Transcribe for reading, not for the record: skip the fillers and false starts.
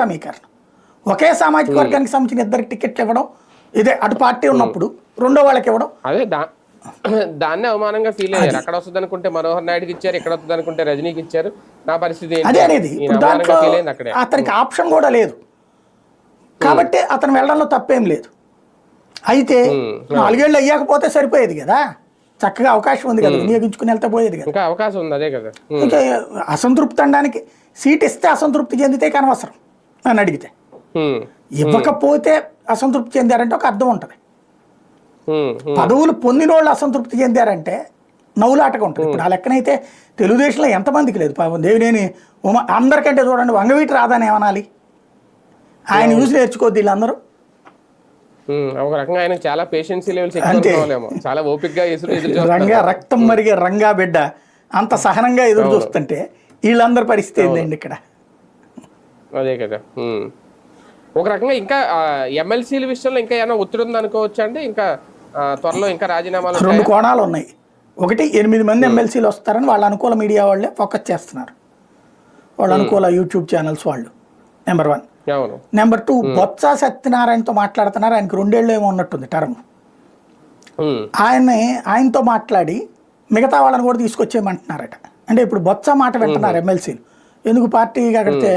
సమీకరణం. ఒకే సామాజిక వర్గానికి సంబంధించిన ఇద్దరికి టికెట్లు ఇవ్వడం, ఇదే అటు పార్టీ ఉన్నప్పుడు రెండో వాళ్ళకి ఇవ్వడం, అదే దాన్ని అవమానంగా ఫీల్ అయ్యారు. అక్కడ వస్తుంది అనుకుంటే మనోహర్ నాయుడుకి ఇచ్చారు, ఇక్కడ వస్తుంది అనుకుంటే రజనీకి ఇచ్చారు. నా పరిస్థితి అదే అనేది. దాంట్లో అతనికి ఆప్షన్ కూడా లేదు కాబట్టి అతను వెళ్ళడంలో తప్పేం లేదు. అయితే 4 ఏళ్ళు అయ్యాకపోతే సరిపోయేది కదా, చక్కగా అవకాశం ఉంది కదా, వినియోగించుకుని వెళ్తే పోయేది కదా. ఇంకా అవకాశం ఉంది, అదే కదా. ఇంకా అసంతృప్తి అనడానికి సీట్ ఇస్తే అసంతృప్తి చెందితే కనవసరం అని అడిగితే, ఇవ్వకపోతే అసంతృప్తి చెందారంటే ఒక అర్థం ఉంటుంది. పదవులు పొందిన వాళ్ళు అసంతృప్తి చెందారంటే నవ్వులాటగా ఉంటుంది. ఇప్పుడు ఆ లెక్కనైతే తెలుగుదేశంలో ఎంతమందికి లేదు. దేవినేని అందరికంటే చూడండి వంగవీటి రాధాని ఏమనాలి, ఆయన చూసి నేర్చుకోద్ది వీళ్ళందరూ. ఒక రకంగా ఆయన చాలా పేషెన్సీ లెవెల్స్ చాలా ఓపికగా రంగా రక్తం మరిగే రంగా బిడ్డ అంత సహనంగా ఎదురు చూస్తుంటే వీళ్ళందరి పరిస్థితి ఏంటండి ఇక్కడ. అదే కదా. ఒక రకంగా ఇంకా ఎమ్మెల్సీల విషయంలో ఇంకా ఏమైనా ఒత్తిడి ఉంది అనుకోవచ్చు అండి. ఇంకా త్వరలో ఇంకా రాజీనామాలు 2 కోణాలు ఉన్నాయి. ఒకటి 8 మంది ఎమ్మెల్సీలు వస్తారని వాళ్ళ అనుకూల మీడియా వాళ్ళే ఫోకస్ చేస్తున్నారు, వాళ్ళ అనుకూల యూట్యూబ్ ఛానల్స్ వాళ్ళు. నెంబర్ 1. నెంబర్ 2, బొత్స సత్యనారాయణతో మాట్లాడుతున్నారు. ఆయనకి 2 ఏళ్ళు ఏమో ఉన్నట్టుంది టర్మ్. ఆయనతో మాట్లాడి మిగతా వాళ్ళని కూడా తీసుకొచ్చేయమంటున్నారట. అంటే ఇప్పుడు బొత్స మాట వింటున్నారు ఎమ్మెల్సీలు. ఎందుకు పార్టీ అక్కడితే